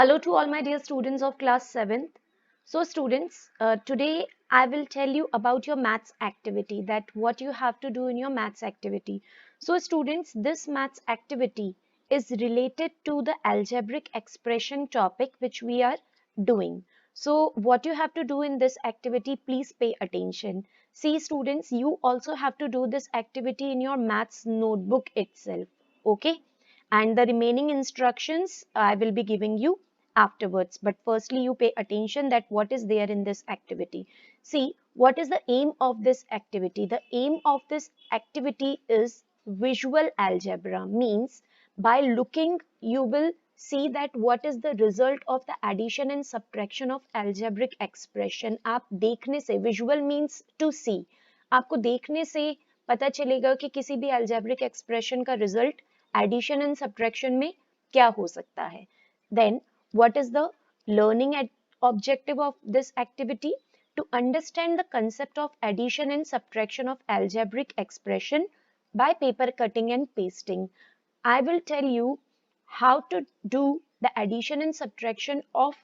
Hello to all my dear students of class 7th. So students, today I will tell you about your maths activity, that what you have to do in your maths activity. So students, this maths activity is related to the algebraic expression topic which we are doing. So what you have to do in this activity, please pay attention. See students, you also have to do this activity in your maths notebook itself. Okay? And the remaining instructions I will be giving you afterwards. But firstly, you pay attention that what is there in this activity. See, what is the aim of this activity? The aim of this activity is visual algebra, means by looking, you will see that what is the result of the addition and subtraction of algebraic expression. आप देखने से, visual means to see, आपको देखने से पता चलेगा कि किसी भी algebraic expression का result addition and subtraction में क्या हो सकता है. Then what is the learning objective of this activity? To understand the concept of addition and subtraction of algebraic expression by paper cutting and pasting. I will tell you how to do the addition and subtraction of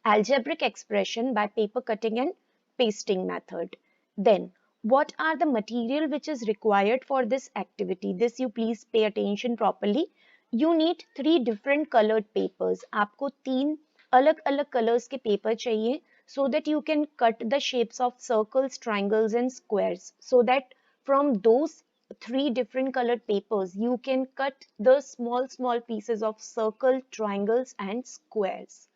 algebraic expression by paper cutting and pasting method. Then what are the material which is required for this activity? This you please pay attention properly. You need 3 different colored papers. आपको 3 अलग-अलग colors के paper चाहिए so that you can cut the shapes of circles, triangles and squares. So that from those 3 different colored papers you can cut the small pieces of circle, triangles and squares.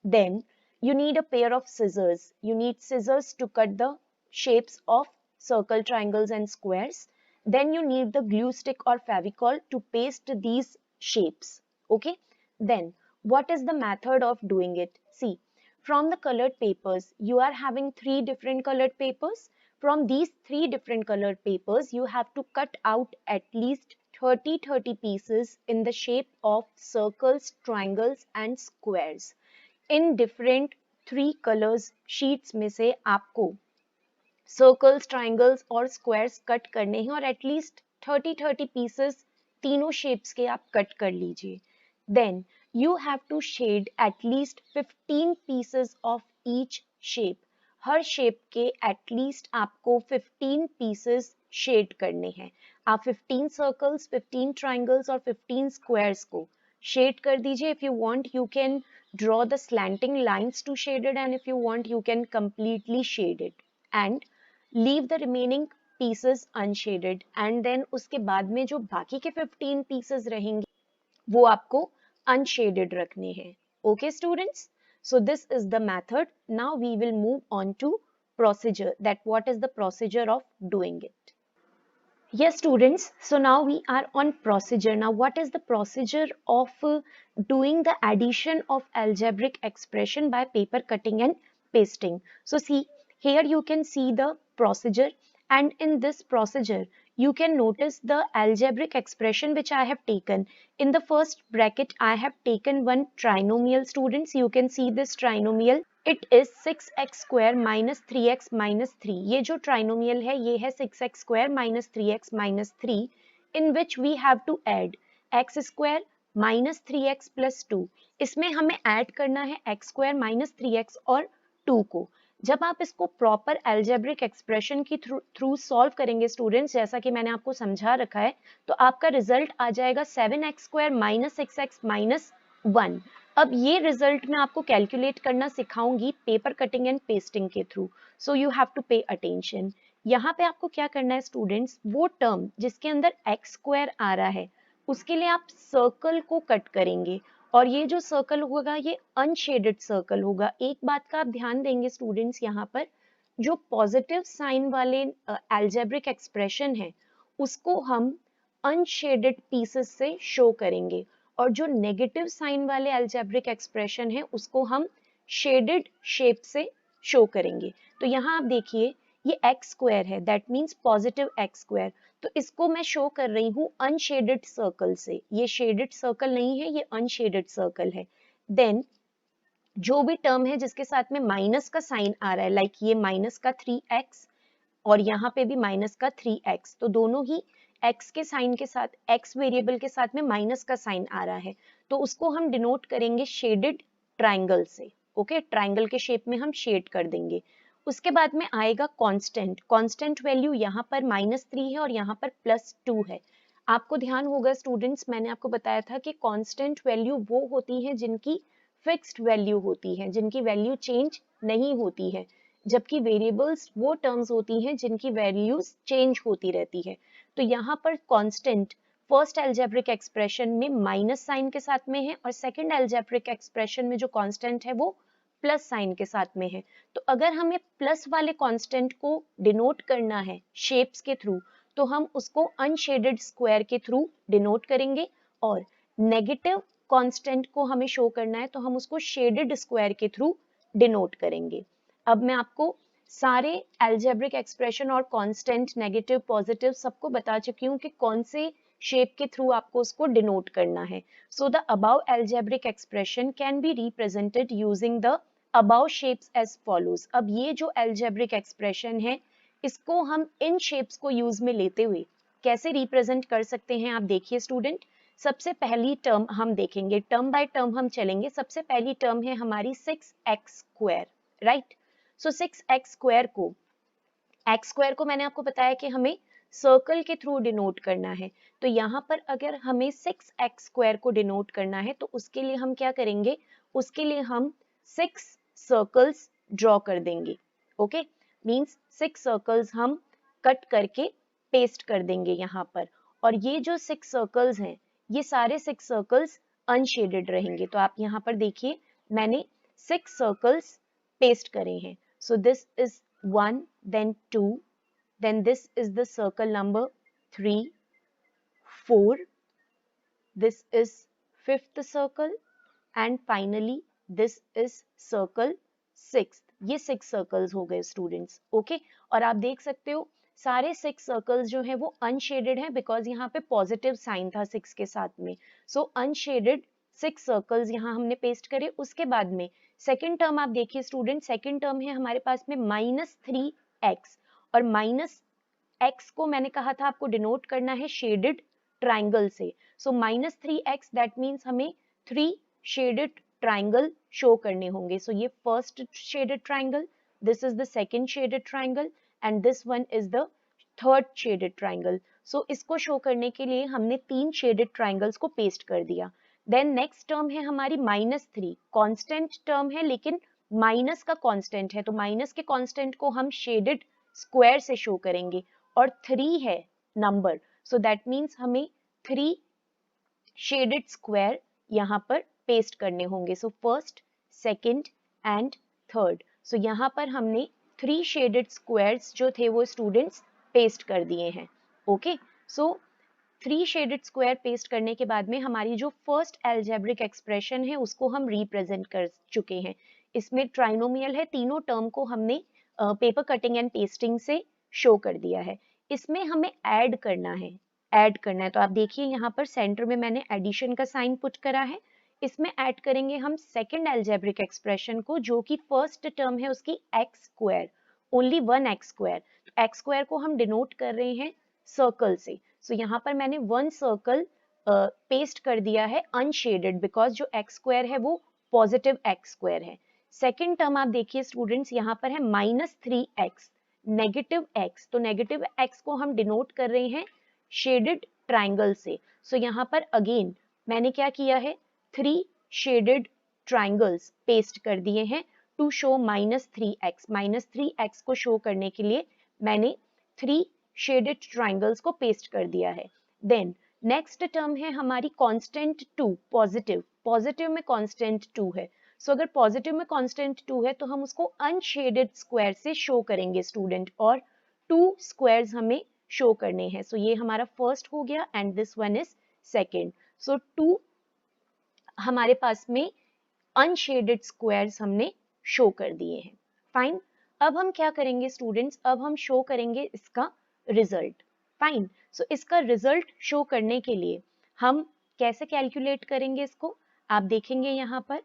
Then you need a pair of scissors. You need scissors to cut the shapes of circle, triangles and squares. Then you need the glue stick or favicol to paste these shapes. Okay. Then what is the method of doing it? See, from the colored papers, you are having 3 different colored papers. From these 3 different colored papers, you have to cut out at least 30 pieces in the shape of circles, triangles and squares. In different 3 colours sheets में से आपको circles, triangles और squares cut करने हैं और at least 30 pieces तीनों shapes के आप कट कर लीजिए. Then you have to shade at least 15 pieces of each shape. हर शेप के एटलीस्ट आपको 15 पीसेस शेड करने हैं. आप 15 सर्कल्स, 15 ट्राइंगल्स और 15 स्क्वायर्स को shade कर दीजिए. If you want, you can draw the slanting lines to shade it, and if you want, you can completely shade it and leave the remaining pieces unshaded. And then उसके बाद में जो बाकी के 15 pieces रहेंगे वो आपको unshaded रखने हैं. Okay students? So this is the method. Now we will move on to procedure, that what is the procedure of doing it. Yes, students. So now we are on procedure. Now, what is the procedure of doing the addition of algebraic expression by paper cutting and pasting? So see, here you can see the procedure, and in this procedure, you can notice the algebraic expression which I have taken. In the first bracket, I have taken one trinomial. Students, you can see this trinomial. It is 6x square minus 3x minus 3. ये जो trinomial है ये है 6x square minus 3x minus 3, in which we have to add x square minus 3x plus 2. इसमें हमें add करना है x square minus 3x और 2 को. जब आप इसको proper algebraic expression की थ्रू सॉल्व करेंगे स्टूडेंट्स, जैसा कि मैंने आपको समझा रखा है, तो आपका रिजल्ट आ जाएगा 7x square minus 6x minus 1. अब ये रिजल्ट मैं आपको कैलकुलेट करना सिखाऊंगी पेपर कटिंग एंड पेस्टिंग के थ्रू. So you have to pay attention. यहाँ पे आपको क्या करना है स्टूडेंट्स, वो टर्म जिसके अंदर एक्स स्क्वायर आ रहा है उसके लिए आप सर्कल को कट करेंगे, और ये जो सर्कल होगा ये अनशेडेड सर्कल होगा. एक बात का आप ध्यान देंगे स्टूडेंट्स, यहाँ पर जो पॉजिटिव साइन वाले एल्जेब्रिक एक्सप्रेशन है उसको हम अनशेडेड पीसेस से शो करेंगे, और जो नेगेटिव साइन वाले अलजेब्रिक एक्सप्रेशन है उसको हम शेडेड शेप से शो करेंगे. तो यहाँ आप देखिए ये एक्स स्क्वायर है, that means positive x square. तो इसको मैं शो कर रही हूँ अनशेडेड सर्कल से. ये शेडेड सर्कल नहीं है, ये अनशेडेड सर्कल है. देन जो भी टर्म है जिसके साथ में माइनस का साइन आ रहा है, लाइक ये माइनस का 3x और यहाँ पे भी माइनस का 3x, तो दोनों ही x के साइन के साथ, x वेरिएबल के साथ में माइनस का साइन आ रहा है, तो उसको हम डिनोट करेंगे शेडेड ट्राइंगल से। ओके, ट्राइंगल के शेप में हम शेड कर देंगे। उसके बाद में आएगा कांस्टेंट। कांस्टेंट वैल्यू यहाँ पर -3 है और यहाँ पर +2 है। आपको ध्यान होगा स्टूडेंट्स, मैंने आपको बताया था कि कांस्टेंट वैल्यू वो होती है जिनकी फिक्स्ड वैल्यू होती है, जिनकी वैल्यू चेंज नहीं होती है, जबकि वेरिएबल्स वो टर्म्स होती हैं जिनकी वैल्यूज चेंज होती रहती है। तो यहाँ पर कांस्टेंट फर्स्ट अलजेब्रिक एक्सप्रेशन में माइनस साइन के साथ में है और सेकंड अलजेब्रिक एक्सप्रेशन में जो कांस्टेंट है वो प्लस साइन के साथ में है। तो अगर हमें प्लस वाले कांस्टेंट को डिनोट करना है शेप्स के थ्रू, तो हम उसको अनशेडेड स्क्वायर के थ्रू डिनोट करेंगे, और नेगेटिव कांस्टेंट को हमें शो करना है तो हम उसको शेडेड स्क्वायर के थ्रू डिनोट करेंगे। अब मैं आपको सारे अलजेब्रिक एक्सप्रेशन और कांस्टेंट, नेगेटिव, पॉजिटिव सबको बता चुकी हूँ कि कौन से शेप के थ्रू आपको उसको डिनोट करना है। So the above algebraic expression can be represented using the above shapes as follows. अब ये जो अलजेब्रिक एक्सप्रेशन है, इसको हम इन शेप्स को यूज में लेते हुए कैसे रिप्रेजेंट कर सकते हैं, आप देखिए स्टूडेंट। सबसे पहली टर्म हम देखेंगे, टर्म बाय टर्म हम चलेंगे। सबसे पहली टर्म है हमारी 6x स्क्वायर, राइट। सो 6x स्क्वायर को मैंने आपको बताया कि हमें सर्कल के थ्रू डिनोट करना है। तो यहाँ पर अगर हमें 6x स्क्वायर को डिनोट करना है तो उसके लिए हम क्या करेंगे, उसके लिए हम 6 सर्कल्स ड्रॉ कर देंगे। ओके, मींस 6 सर्कल्स हम कट करके पेस्ट कर देंगे यहाँ पर। और ये जो 6 सर्कल्स हैं, ये सारे 6 सर्कल्स अनशेडेड रहेंगे। तो आप यहाँ पर देखिए, मैंने 6 सर्कल्स पेस्ट करे हैं। So this is 1, then 2, then this is the circle number 3, 4, this is 5th circle, and finally this is circle 6th. ये 6 circles हो गए स्टूडेंट्स। ओके, और आप देख सकते हो सारे 6 सर्कल्स जो है वो अनशेडेड है, बिकॉज यहाँ पे पॉजिटिव साइन था 6 के साथ में। सो अनशेडेड 6 सर्कल्स यहाँ हमने पेस्ट करे। उसके बाद में सेकेंड टर्म आप देखिए स्टूडेंट, सेकेंड टर्म है हमारे पास में -3x, और -x को मैंने कहा था आपको डिनोट करना है शेडेड ट्राइंगल से। सो -3x दैट मीन्स हमें 3 शेडेड ट्राइंगल शो करने होंगे। सो ये first shaded triangle, this is the second shaded triangle, and this one is the third shaded triangle. So इसको शो करने के लिए हमने 3 शेडेड ट्राइंगल्स को पेस्ट कर दिया। देन नेक्स्ट टर्म है हमारी -3, कांस्टेंट टर्म है लेकिन माइनस का कांस्टेंट है, तो माइनस के कांस्टेंट को हम शेडेड स्क्वायर से शो करेंगे, और 3 है नंबर, सो दैट मीन्स हमें 3 शेडेड स्क्वायर यहाँ पर पेस्ट करने होंगे। So first, second and third. So यहाँ पर हमने 3 शेडेड स्क्वायर्स जो थे वो स्टूडेंट्स पेस्ट कर दिए हैं। ओके, सो 3 शेडेड स्क्वायर पेस्ट करने के बाद में हमारी जो फर्स्ट अलजेब्रिक एक्सप्रेशन है उसको हम रिप्रेजेंट कर चुके हैं। इसमें ट्राइनोमियल है, तीनों टर्म को हमने पेपर कटिंग एंड पेस्टिंग से शो कर दिया है। इसमें हमें ऐड करना है, तो आप देखिए यहाँ पर सेंटर में मैंने एडिशन का साइन पुट करा है। इसमें ऐड करेंगे हम सेकेंड अलजेब्रिक एक्सप्रेशन को, जो कि फर्स्ट टर्म है उसकी x square, only 1 x square. x square को हम डिनोट कर रहे हैं सर्कल से। सो यहाँ पर मैंने 1 सर्कल पेस्ट कर दिया है अनशेडेड, बिकॉज जो x स्क्वायर है वो पॉजिटिव x स्क्वायर है। सेकेंड टर्म आप देखिए स्टूडेंट्स, यहाँ पर है -3x, नेगेटिव x, तो नेगेटिव x को हम डिनोट कर रहे हैं शेडेड ट्राइंगल से। सो यहाँ पर अगेन मैंने क्या किया है, 3 शेडेड ट्राइंगल्स पेस्ट कर दिए हैं टू शो -3x। -3x को शो करने के लिए मैंने 3 शेडेड ट्राइंगल्स को पेस्ट कर दिया है। देन नेक्स्ट टर्म है हमारी कांस्टेंट 2, पॉजिटिव में कांस्टेंट 2 है। सो अगर पॉजिटिव में कांस्टेंट 2 है तो हम उसको अनशेडेड स्क्वायर से शो करेंगे स्टूडेंट, और 2 स्क्वायर्स हमें शो करने हैं। सो ये हमारा फर्स्ट हो गया and this one is second. So 2 हमारे पास में अनशेडेड स्क्वायर्स हमने शो कर दिए हैं। फाइन, अब हम क्या करेंगे स्टूडेंट्स, अब हम शो करेंगे इसका रिजल्ट। फाइन, सो इसका रिजल्ट शो करने के लिए हम कैसे कैलकुलेट करेंगे इसको, आप देखेंगे यहाँ पर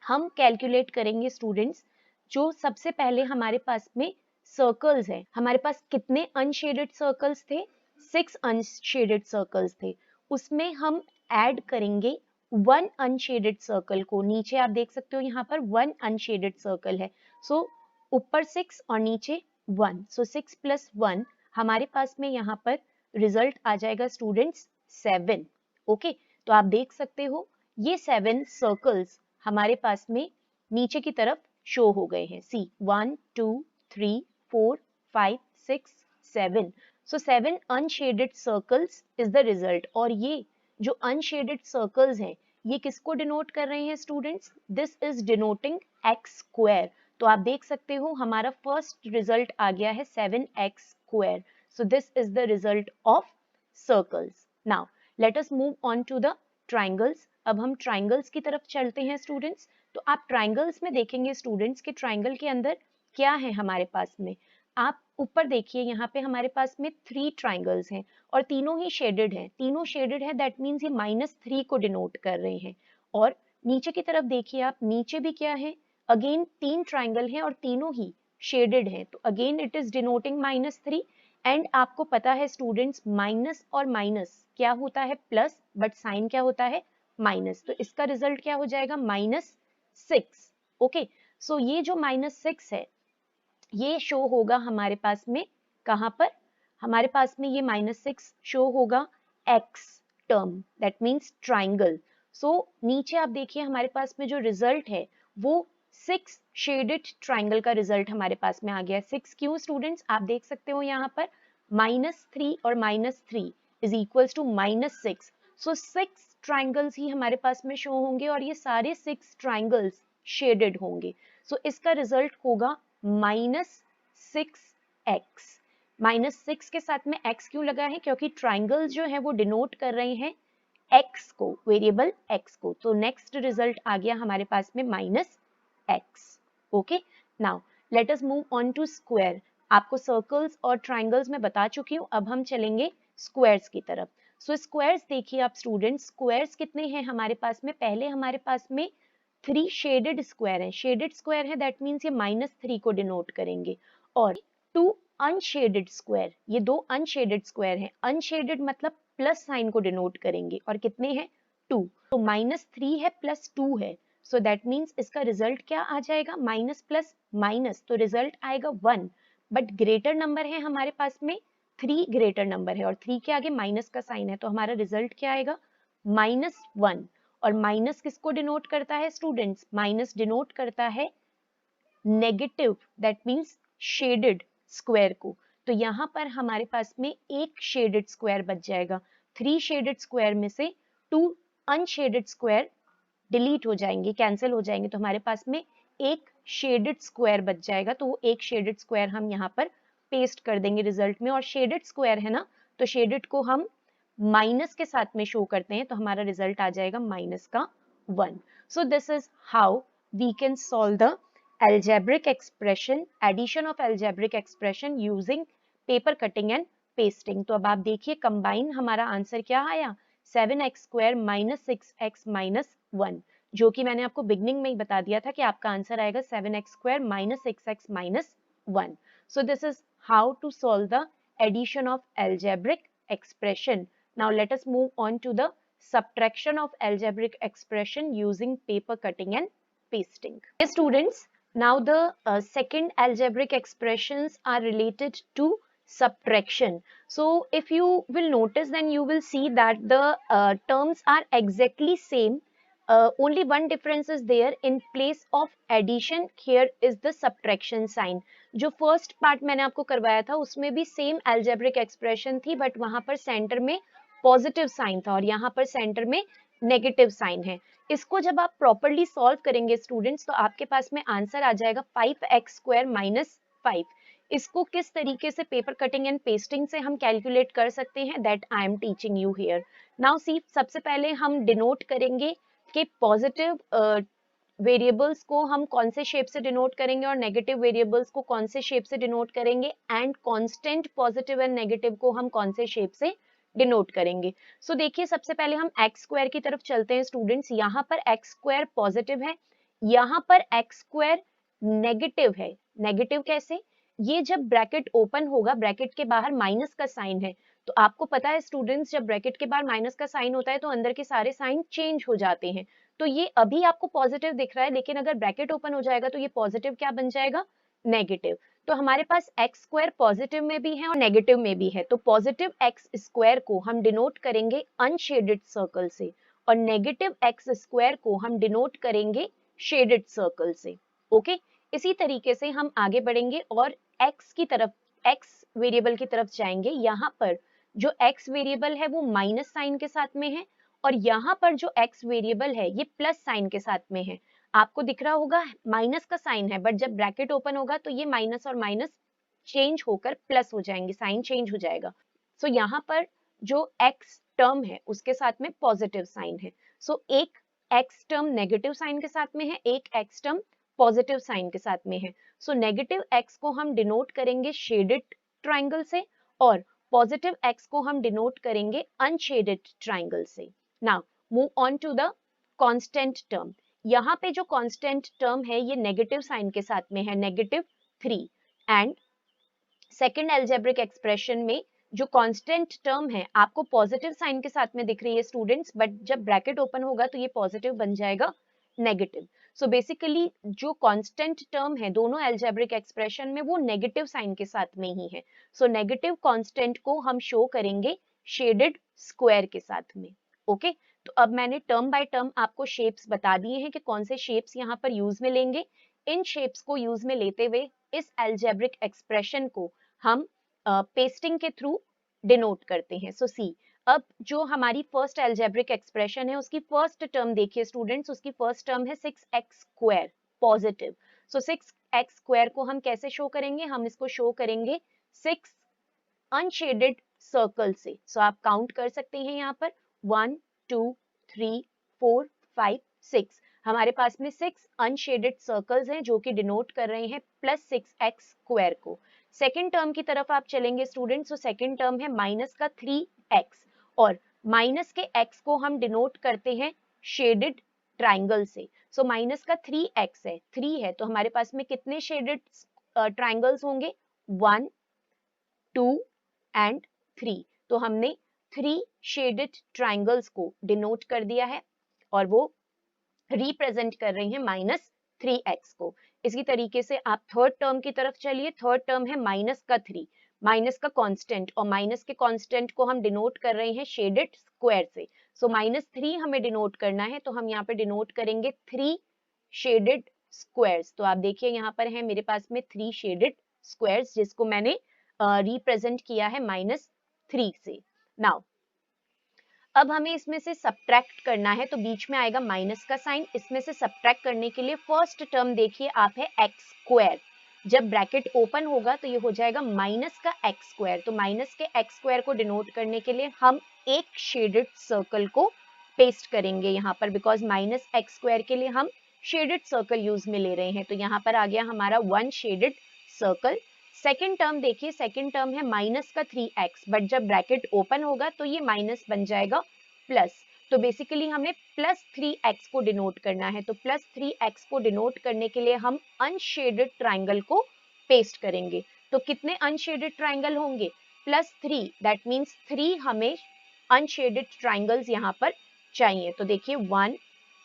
हम कैलकुलेट करेंगे स्टूडेंट्स। जो सबसे पहले हमारे पास में सर्कल्स हैं, हमारे पास कितने अनशेडेड सर्कल्स थे, 6 अनशेडेड सर्कल्स थे, उसमें हम ऐड करेंगे 1 अनशेडेड सर्कल को। नीचे आप देख सकते हो यहाँ पर 1 अनशेडेड सर्कल है, सो ऊपर 6 और नीचे 1, सो 6 + 1 हमारे पास में यहाँ पर रिजल्ट आ जाएगा स्टूडेंट्स 7। ओके, तो आप देख सकते हो ये 7 सर्कल्स हमारे पास में नीचे की तरफ शो हो गए हैं। सी 1 2 3 4 5 6 7, सो 7 unshielded circles is the result. और ये जो अनशेडेड सर्कल्स हैं ये किसको डिनोट कर रहे हैं students? This is denoting x square. तो आप देख सकते हो हमारा फर्स्ट रिजल्ट आ गया है 7x square. So this is the result of circles. Now let us move on to the triangles. अब हम ट्राइंगल्स की तरफ चलते हैं स्टूडेंट्स। तो आप ट्राइंगल्स में देखेंगे स्टूडेंट्स कि ट्राइंगल के अंदर क्या है हमारे पास में। आप ऊपर देखिए यहाँ पे हमारे पास में 3 ट्राइंगल्स हैं और तीनों ही शेडेड हैं। तीनों शेडेड है, दैट मीन्स ये -3 को डिनोट कर रहे हैं। और नीचे की तरफ देखिए आप, नीचे भी क्या है, अगेन 3 ट्राइंगल हैं और तीनों ही शेडेड हैं, तो again it is denoting -3। And आपको पता है स्टूडेंट्स माइनस और माइनस क्या होता है? प्लस, बट साइन क्या होता है? माइनस। तो इसका रिजल्ट क्या हो जाएगा? -6। ओके, सो ये जो -6 है ये शो होगा हमारे पास में कहां पर? हमारे पास में ये -6 शो होगा x term, that means triangle. So नीचे आप देखिए हमारे पास में जो रिजल्ट है वो 6 शेडेड ट्राइंगल का रिजल्ट हमारे पास में आ गया। 6 क्यों स्टूडेंट्स? आप देख सकते हो यहाँ पर -3 और -3 is equals to -6। So 6 triangles ही हमारे पास में शो होंगे और ये सारे 6 ट्राइंगल्स शेडेड होंगे। सो इसका रिजल्ट होगा -6x। -6 के साथ में x क्यों लगा है? क्योंकि ट्राइंगल्स जो है वो डिनोट कर रहे हैं x को, वेरिएबल x को। तो नेक्स्ट रिजल्ट आ गया हमारे पास में -x। Okay, now let us move on to square. आपको सर्कल्स और ट्राइंगल्स में बता चुकी हूँ, अब हम चलेंगे स्क्वायर्स की तरफ। सो स्क्वायर्स देखिए आप स्टूडेंट्स, स्क्वायर्स कितने हैं हमारे पास में? पहले हमारे पास में 3 शेडेड स्क्वायर है। शेडेड स्क्वायर है, दैट मीन्स ये -3 को डिनोट करेंगे। और 2 अनशेडेड स्क्वायर, ये 2 अनशेडेड स्क्वायर है। अनशेडेड मतलब प्लस साइन को डिनोट करेंगे। और कितने हैं? 2। तो -3 है प्लस 2 है, सो दैट मीन्स इसका रिजल्ट क्या आ जाएगा? माइनस प्लस माइनस, तो रिजल्ट आएगा 1। बट ग्रेटर नंबर है हमारे पास में 3, ग्रेटर नंबर है और 3 के आगे माइनस का साइन है, तो हमारा रिजल्ट क्या आएगा? -1। और माइनस किसको डिनोट करता है स्टूडेंट्स? माइनस डिनोट करता है negative, that means shaded square को। तो यहाँ पर हमारे पास में एक शेडेड स्क्वायर बच जाएगा। 3 शेडेड स्क्वायर में से 2 अनशेडेड स्क्वायर डिलीट हो जाएंगे, कैंसिल हो जाएंगे, तो हमारे पास में एक शेडेड स्क्वायर बच जाएगा। तो वो एक शेडेड स्क्वायर हम यहाँ पर पेस्ट कर देंगे रिजल्ट में। और शेडेड स्क्वायर है ना, तो शेडेड को हम माइनस के साथ में शो करते हैं, तो हमारा रिजल्ट आ जाएगा -1। So this is how we can solve the algebraic expression, addition of algebraic expression using paper cutting and pasting। तो अब आप देखिए कंबाइन हमारा आंसर क्या आया? 7x² - 6x - 1, जो कि मैंने आपको बिगनिंग में ही बता दिया था कि आपका आंसर आएगा 7x² - 6x - 1। So this is how to solve the addition of algebraic expression. Now let us move on to the subtraction of algebraic expression using paper cutting and pasting. Yes, students. Now the second algebraic expressions are related to subtraction. So if you will notice, then you will see that the terms are exactly same. Only one difference is there. In place of addition, here is the subtraction sign. जो first part मैंने आपको करवाया था उसमें भी same algebraic expression थी, but वहां पर center में positive sign था और यहाँ पर center में नेगेटिव साइन है। इसको जब आप प्रॉपरली सॉल्व करेंगे स्टूडेंट्स, तो आपके पास में आंसर आ जाएगा 5x² - 5। इसको किस तरीके से पेपर कटिंग एंड पेस्टिंग से हम कैलकुलेट कर सकते हैं, that I am teaching you here. Now see, सबसे पहले हम डिनोट करेंगे कि पॉजिटिव वेरिएबल्स को हम कौन से शेप से डिनोट करेंगे और नेगेटिव वेरिएबल्स को कौन से शेप से डिनोट करेंगे, and constant positive and negative को हम कौन से शेप से डिनोट करेंगे। सो देखिए सबसे पहले हम एक्स स्क्वायर की तरफ चलते हैं स्टूडेंट्स। यहाँ पर एक्स स्क्वायर पॉजिटिव है, यहाँ पर एक्स स्क्वायर नेगेटिव है। नेगेटिव कैसे? ये जब ब्रैकेट ओपन होगा, ब्रैकेट के बाहर माइनस का साइन है, तो आपको पता है स्टूडेंट्स, जब ब्रैकेट के बाहर माइनस का साइन होता है तो अंदर के सारे साइन चेंज हो जाते हैं। तो ये अभी आपको पॉजिटिव दिख रहा है, लेकिन अगर ब्रैकेट ओपन हो जाएगा तो ये पॉजिटिव क्या बन जाएगा, नेगेटिव। तो हमारे पास एक्स स्क्वायर पॉजिटिव में भी है और नेगेटिव में भी है, तो पॉजिटिव एक्स स्क्वायर को हम डिनोट करेंगे अनशेडेड सर्कल से और नेगेटिव एक्स स्क्वायर को हम डिनोट करेंगे शेडेड सर्कल से। ओके, इसी तरीके से हम आगे बढ़ेंगे और x की तरफ, x वेरिएबल की तरफ जाएंगे। यहाँ पर जो x वेरिएबल है वो माइनस साइन के साथ में है और यहाँ पर जो x वेरिएबल है ये प्लस साइन के साथ में है। आपको दिख रहा होगा माइनस का साइन है, बट जब ब्रैकेट ओपन होगा तो ये माइनस और माइनस चेंज होकर प्लस हो जाएंगे, साइन चेंज हो जाएगा। सो यहाँ पर जो x टर्म है उसके साथ में पॉजिटिव साइन है। सो एक x टर्म नेगेटिव साइन के साथ में है, एक x टर्म पॉजिटिव साइन के साथ में है। सो नेगेटिव x को हम डिनोट करेंगे शेडेड ट्राइंगल से और पॉजिटिव x को हम डिनोट करेंगे अनशेडेड ट्राइंगल से। Now move on to the constant term. यहाँ पे जो कांस्टेंट टर्म है ये नेगेटिव साइन के साथ में है, -3, एंड सेकेंड एल्जेब्रिक एक्सप्रेशन में जो कांस्टेंट टर्म है आपको पॉजिटिव साइन के साथ में दिख रही है स्टूडेंट्स, बट जब ब्रैकेट ओपन होगा तो ये पॉजिटिव बन जाएगा नेगेटिव। सो बेसिकली जो कांस्टेंट टर्म है दोनों एल्जेब्रिक एक्सप्रेशन में वो नेगेटिव साइन के साथ में ही है। सो नेगेटिव कांस्टेंट को हम शो करेंगे शेडेड स्क्वायर के साथ में। ओके, तो अब मैंने टर्म बाय टर्म आपको शेप्स बता दिए हैं कि कौन से शेप्स यहाँ पर यूज में लेंगे। इन शेप्स को यूज में लेते हुए इस एल्जेब्रिक एक्सप्रेशन को हम पेस्टिंग के थ्रू डिनोट करते हैं। सो सी, अब जो हमारी फर्स्ट एल्जेब्रिक एक्सप्रेशन है उसकी फर्स्ट टर्म देखिए स्टूडेंट्स, उसकी फर्स्ट टर्म है 6x स्क्वायर पॉजिटिव। सो 6x स्क्वायर को हम कैसे शो करेंगे, हम इसको शो करेंगे 6 अनशेडेड सर्कल से। सो आप काउंट कर सकते हैं यहाँ पर 1 2 3 4 5 6, हमारे पास में 6 अनशेडेड सर्कल्स हैं जो कि डिनोट कर रहे हैं +6x स्क्वायर को। सेकेंड टर्म की तरफ आप चलेंगे स्टूडेंट्स, तो सेकेंड टर्म है माइनस का 3x और माइनस के x को हम डिनोट करते हैं शेडेड ट्राइंगल से। सो माइनस का 3x है, 3 है, तो हमारे पास में कितने शेडेड ट्राइंगल्स होंगे, 1 2 एंड 3। तो हमने 3 शेडेड ट्राइंगल्स को डिनोट कर दिया है और वो रिप्रेजेंट कर रही है -3x को। इसी तरीके से आप थर्ड टर्म की तरफ चलिए। थर्ड टर्म है माइनस का 3, माइनस का कांस्टेंट, और माइनस के कांस्टेंट को हम डिनोट कर रहे हैं शेडेड स्क्वायर से। सो -3 हमें डिनोट करना है, तो हम यहाँ पे डिनोट करेंगे 3 शेडेड स्क्वायर्स। तो आप देखिए यहाँ पर है मेरे पास में 3 शेडेड स्क्वायर्स जिसको मैंने रिप्रेजेंट किया है -3 से। नाउ अब हमें इसमें से सब्ट्रैक्ट करना है, तो बीच में आएगा माइनस का साइन। इसमें से सब्ट्रैक्ट करने के लिए फर्स्ट टर्म देखिए आप है एक्स स्क्वायर, जब ब्रैकेट ओपन होगा तो ये हो जाएगा माइनस का एक्स स्क्वायर। तो माइनस के एक्स स्क्वायर को डिनोट करने के लिए हम एक शेडेड सर्कल को पेस्ट करेंगे यहाँ पर, बिकॉज माइनस एक्स स्क्वायर के लिए हम शेडेड सर्कल यूज में ले रहे हैं। तो यहाँ पर आ गया हमारा 1 शेडेड सर्कल। सेकेंड टर्म देखिए, सेकेंड टर्म है माइनस का 3x, बट जब ब्रैकेट ओपन होगा तो ये माइनस बन जाएगा प्लस। तो बेसिकली हमें +3x को डिनोट करना है, तो +3x को डिनोट करने के लिए हम अनशेडेड ट्राइंगल को पेस्ट करेंगे। तो कितने अनशेडेड ट्राइंगल होंगे, +3, दैट मीन्स 3 हमें अनशेडेड ट्राइंगल्स यहाँ पर चाहिए। तो देखिए 1,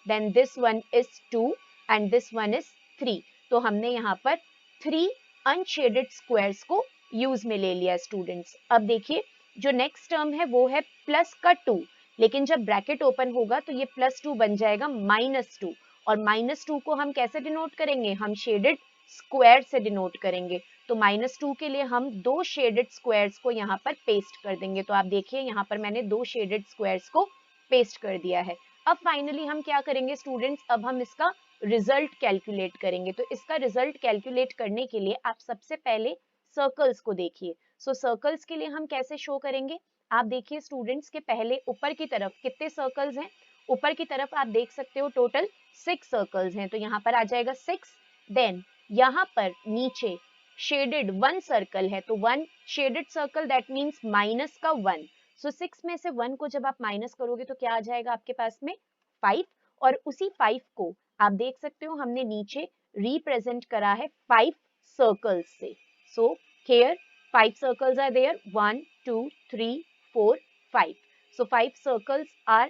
then this one is 2 and this one is 3। तो हमने यहाँ पर 3 अनशेडेड स्क्वायर्स को यूज में ले लिया स्टूडेंट्स। अब देखिए जो नेक्स्ट टर्म है वो है प्लस का 2, लेकिन जब ब्रैकेट ओपन होगा तो ये +2 बन जाएगा -2, और -2 को हम कैसे डिनोट करेंगे, हम शेडेड स्क्वायर से डिनोट करेंगे। तो -2 के लिए हम 2 शेडेड स्क्वायर्स को यहाँ पर पेस्ट कर देंगे। तो आप देखिए यहाँ पर मैंने 2 शेडेड स्क्वायर्स को पेस्ट कर दिया है। अब फाइनली हम क्या करेंगे स्टूडेंट्स, अब हम इसका रिजल्ट कैलकुलेट करेंगे। तो इसका रिजल्ट कैलकुलेट करने के लिए आप सबसे पहले सर्कल्स को देखिए। सो सर्कल्स के लिए हम कैसे शो करेंगे, आप देखिए स्टूडेंट्स के पहले ऊपर की तरफ कितने सर्कल्स हैं, ऊपर की तरफ आप देख सकते हो टोटल 6 सर्कल्स हैं। तो यहाँ पर आ जाएगा 6, देन यहाँ पर नीचे शेडेड 1 सर्कल है, तो 1 shaded circle that means minus का 1। सो 6 में से 1 को जब आप माइनस करोगे तो क्या आ जाएगा आपके पास में 5, और उसी 5 को आप देख सकते हो हमने नीचे रिप्रेजेंट करा है 5 सर्कल्स से। So here 5 circles are there, 1, 2, 3, 4, 5. So 5 circles are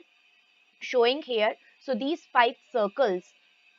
showing here. So these 5 circles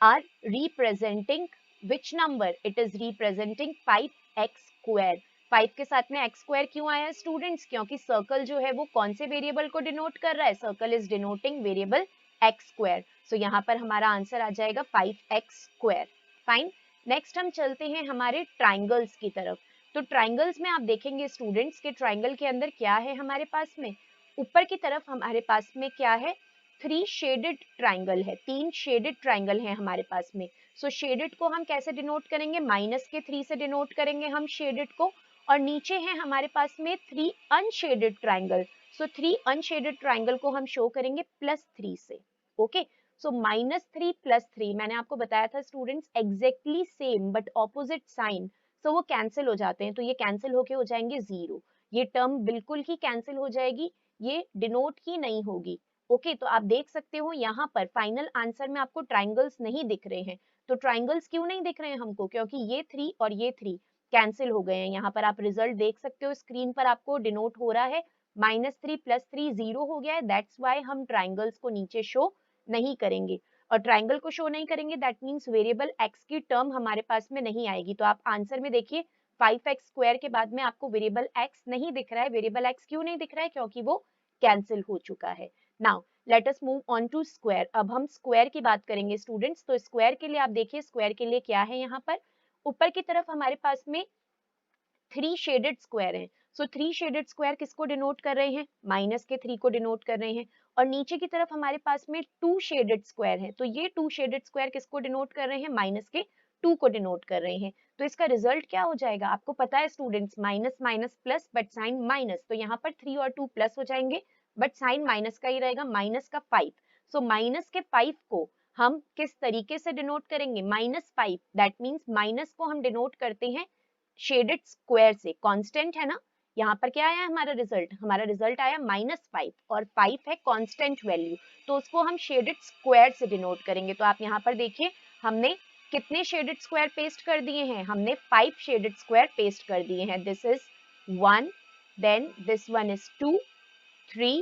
are representing which number? It is representing 5x square. 5 के साथ में x square क्यों आया स्टूडेंट्स? क्योंकि सर्कल जो है वो कौन से वेरिएबल को डिनोट कर रहा है? Circle is denoting variable x square. सो यहाँ पर हमारा आंसर आ जाएगा 5x square. फाइन. नेक्स्ट हम चलते हैं हमारे ट्राइंगल्स की तरफ. तो ट्राइंगल्स में आप देखेंगे स्टूडेंट्स के ट्राइंगल के अंदर क्या है हमारे पास में? ऊपर की तरफ हमारे पास में क्या है? 3 शेडेड ट्राइंगल है, 3 शेडेड ट्राइंगल है हमारे पास में. सो शेडेड को हम कैसे डिनोट करेंगे? माइनस के 3 से डिनोट करेंगे हम शेडेड को. और नीचे है हमारे पास में 3 अनशेडेड ट्राइंगल. सो 3 अनशेडेड ट्राइंगल को हम शो करेंगे +3 से. ओके. सो -3 +3 मैंने आपको बताया था students exactly same but opposite sign. So वो कैंसिल हो जाते हैं, तो ये कैंसिल होके हो जाएंगे 0. ये टर्म बिल्कुल ही कैंसिल हो जाएगी, ये डिनोट ही नहीं होगी. ओके. तो आप देख सकते हो यहाँ पर फाइनल आंसर में आपको ट्राइंगल्स नहीं दिख रहे हैं. तो ट्राइंगल्स क्यों नहीं दिख रहे हैं हमको? क्योंकि ये 3 और ये 3 कैंसिल हो गए हैं. यहाँ पर आप रिजल्ट देख सकते हो, स्क्रीन पर आपको डिनोट हो रहा है -3 +3 0 हो गया है. दैट्स वाई हम ट्राइंगल्स को नीचे शो नहीं करेंगे. और ट्राइंगल को शो नहीं करेंगे दैट मीन्स वेरिएबल x की टर्म हमारे पास में नहीं आएगी. तो आप आंसर में देखिए 5x स्क्वायर के बाद में आपको वेरिएबल x नहीं दिख रहा है. वेरिएबल x क्यों नहीं दिख रहा है? क्योंकि वो कैंसिल हो चुका है. Now let us move on to square. अब हम स्क्वायर की बात करेंगे स्टूडेंट्स. तो स्क्वायर के लिए आप देखिए, स्क्वायर के लिए क्या है यहाँ पर? ऊपर की तरफ हमारे पास में 3 शेडेड स्क्वायर हैं. सो 3 शेडेड स्क्वायर किसको डिनोट कर रहे हैं? माइनस के 3 को डिनोट कर रहे हैं. और नीचे की तरफ हमारे पास में 2 शेडेड स्क्वायर हैं. तो ये 2 शेडेड स्क्वायर किसको डिनोट कर रहे हैं? माइनस के 2 को डिनोट कर रहे हैं. तो इसका रिजल्ट क्या हो जाएगा? आपको पता है students, minus minus plus but sign minus. तो यहाँ पर 3 और 2 प्लस हो जाएंगे बट साइन माइनस का ही रहेगा, माइनस का 5. सो माइनस के 5 को हम किस तरीके से डिनोट करेंगे? -5. दैट मीन्स माइनस को हम डिनोट करते हैं शेडेड स्क्वायर से. कांस्टेंट है ना. यहाँ पर क्या आया हमारा रिजल्ट? हमारा रिजल्ट आया -5 और 5 है कांस्टेंट वैल्यू. तो उसको हम शेडेड स्क्वायर से डिनोट करेंगे. तो आप यहाँ पर देखिए हमने कितने शेडेड स्क्वायर पेस्ट कर दिए हैं? हमने 5 शेडेड स्क्वायर पेस्ट कर दिए हैं. This is 1, then this one is 2, 3,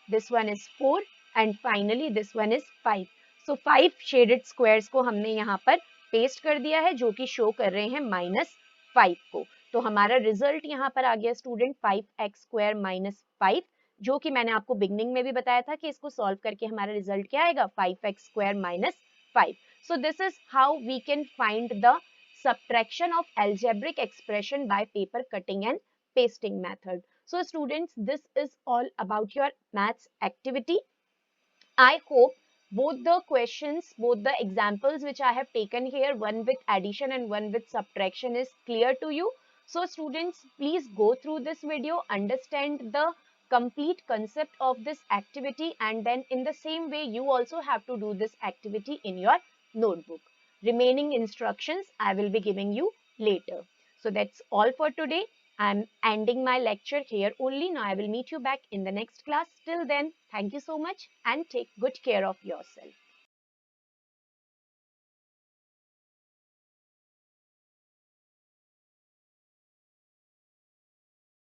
this one is 4 and finally this one is 5. So 5 shaded squares को हमने यहाँ पर पेस्ट कर दिया है जो कि शो कर रहे हैं -5 को. तो हमारा रिजल्ट यहाँ पर आ गया स्टूडेंट 5x स्क्वायर -5, जो कि मैंने आपको बिगनिंग में भी बताया था कि इसको सॉल्व करके हमारा रिजल्ट क्या आएगा? 5x square -5. So this is how we can find the subtraction of algebraic expression by paper cutting and pasting method. So students, this is all about your maths activity. I hope both the questions, both the examples which I have taken here, one with addition and one with subtraction, is clear to you. So students, please go through this video, understand the complete concept of this activity, and then in the same way you also have to do this activity in your notebook. Remaining instructions I will be giving you later. So that's all for today. I'm ending my lecture here only. Now I will meet you back in the next class. Till then, thank you so much and take good care of yourself.